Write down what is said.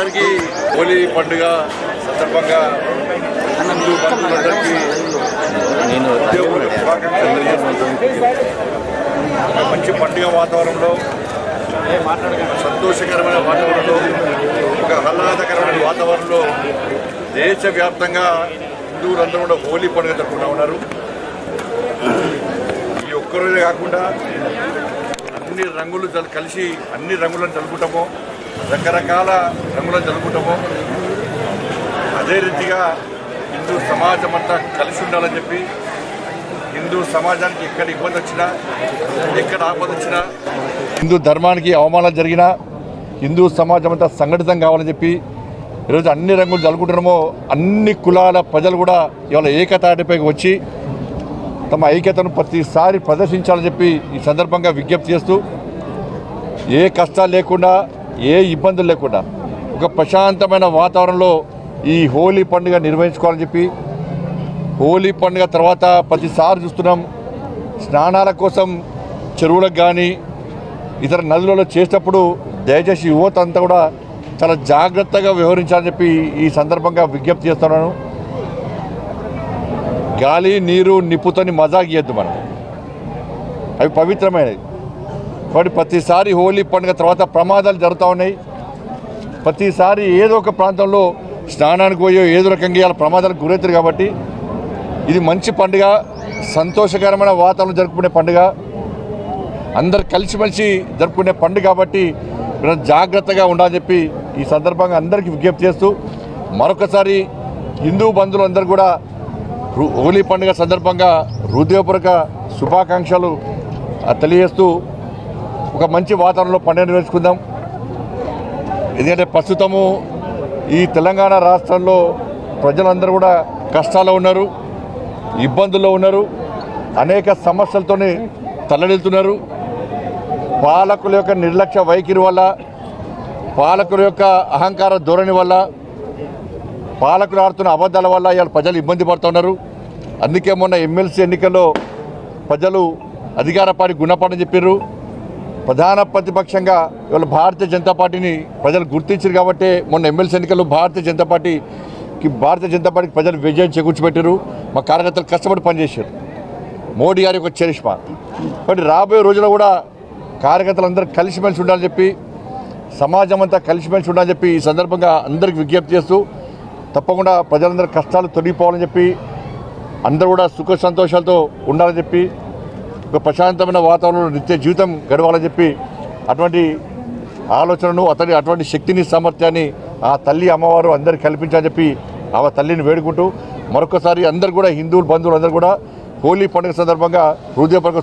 అందరికీ హోలీ పండుగ సందర్భంగా హిందూ బంధువులందరికీ మంచి పండుగ వాతావరణంలో, సంతోషకరమైన వాతావరణంలో, ఒక ఆహ్లాదకరమైన వాతావరణంలో దేశవ్యాప్తంగా హిందువులందరూ కూడా హోలీ పండుగ జరుపుకుంటూ ఉన్నారు. ఈ ఒక్కరోజే కాకుండా అన్ని రంగులు కలిసి అన్ని రంగులను జరుపుకుంటాము, రకరకాల రంగులను జరుపుకుంటాము. అదే రీతిగా హిందూ సమాజం అంతా కలిసి ఉండాలని చెప్పి, హిందూ సమాజానికి ఎక్కడ ఇబ్బంది వచ్చినా, ఎక్కడ ఆపద వచ్చినా, హిందూ ధర్మానికి అవమానాలు జరిగినా హిందూ సమాజం అంతా సంఘటితం కావాలని చెప్పి ఈరోజు అన్ని రంగులు జరుపుకుంటున్నామో అన్ని కులాల ప్రజలు కూడా ఇవాళ ఏకతాటిపైకి వచ్చి తమ ఐక్యతను ప్రతిసారి ప్రదర్శించాలని చెప్పి ఈ సందర్భంగా విజ్ఞప్తి చేస్తూ, ఏ కష్టాలు లేకుండా, ఏ ఇబ్బందులు లేకుండా ఒక ప్రశాంతమైన వాతావరణంలో ఈ హోలీ పండుగ నిర్వహించుకోవాలని చెప్పి, హోలీ పండుగ తర్వాత ప్రతిసారి చూస్తున్నాం స్నానాల కోసం చెరువులకు కానీ ఇతర నదులలో చేసేటప్పుడు దయచేసి యువత అంతా కూడా చాలా జాగ్రత్తగా వ్యవహరించాలని చెప్పి ఈ సందర్భంగా విజ్ఞప్తి చేస్తున్నాను. గాలి, నీరు, నిప్పుతోని మజాక్ చేయొద్దు మనం, అవి పవిత్రమైనవి. కాబట్టి ప్రతిసారి హోలీ పండుగ తర్వాత ప్రమాదాలు జరుగుతూ ఉన్నాయి. ప్రతిసారి ఏదో ఒక ప్రాంతంలో స్నానానికి పోయో ఏదో రకంగా ఇవాళ ప్రమాదాలకు గురవుతారు. కాబట్టి ఇది మంచి పండుగ, సంతోషకరమైన వాతావరణం జరుపుకునే పండుగ, అందరు కలిసిమెలిసి జరుపుకునే పండుగ. కాబట్టి జాగ్రత్తగా ఉండాలని చెప్పి ఈ సందర్భంగా అందరికీ విజ్ఞప్తి చేస్తూ, మరొకసారి హిందూ బంధువులందరూ కూడా హోలీ పండుగ సందర్భంగా హృదయపూర్వక శుభాకాంక్షలు తెలియజేస్తూ ఒక మంచి వాతావరణంలో పండుగ నిర్వహించుకుందాం. ఎందుకంటే ప్రస్తుతము ఈ తెలంగాణ రాష్ట్రంలో ప్రజలందరూ కూడా కష్టాల్లో ఉన్నారు, ఇబ్బందుల్లో ఉన్నారు, అనేక సమస్యలతోనే తల్లడిల్లుతున్నారు. పాలకుల యొక్క నిర్లక్ష్య వైఖరి వల్ల, పాలకుల యొక్క అహంకార ధోరణి వల్ల, పాలకులు ఆడుతున్న అబద్ధాల వల్ల ఇవాళ ప్రజలు ఇబ్బంది పడుతున్నారు. అందుకే మొన్న ఎమ్మెల్సీ ఎన్నికల్లో ప్రజలు అధికార పార్టీ గుణపాఠం చెప్పారు. ప్రధాన ప్రతిపక్షంగా ఇవాళ భారతీయ జనతా పార్టీని ప్రజలు గుర్తించారు. కాబట్టి మొన్న ఎమ్మెల్సీ ఎన్నికల్లో భారతీయ జనతా పార్టీకి ప్రజలు విజయం చేకూర్చిపెట్టారు. మా కార్యకర్తలు కష్టపడి పనిచేశారు. మోడీ గారి యొక్క చరిష్మా. కాబట్టి రాబోయే రోజుల్లో కూడా కార్యకర్తలందరూ కలిసిమెలిసి ఉండాలని చెప్పి, సమాజం అంతా కలిసిమెలిసి ఉండాలని చెప్పి ఈ సందర్భంగా అందరికీ విజ్ఞప్తి చేస్తూ, తప్పకుండా ప్రజలందరూ కష్టాలు తొలగిపోవాలని చెప్పి, అందరూ కూడా సుఖ సంతోషాలతో ఉండాలని చెప్పి, ఒక ప్రశాంతమైన వాతావరణంలో నిత్య జీవితం గడవాలని చెప్పి అటువంటి ఆలోచనను, అటువంటి శక్తిని, సామర్థ్యాన్ని ఆ తల్లి అమ్మవారు అందరికీ కల్పించాలని చెప్పి ఆ తల్లిని వేడుకుంటూ, మరొకసారి అందరూ కూడా హిందువులు బంధువులు అందరూ కూడా హోలీ పండుగ సందర్భంగా హృదయపూర్వక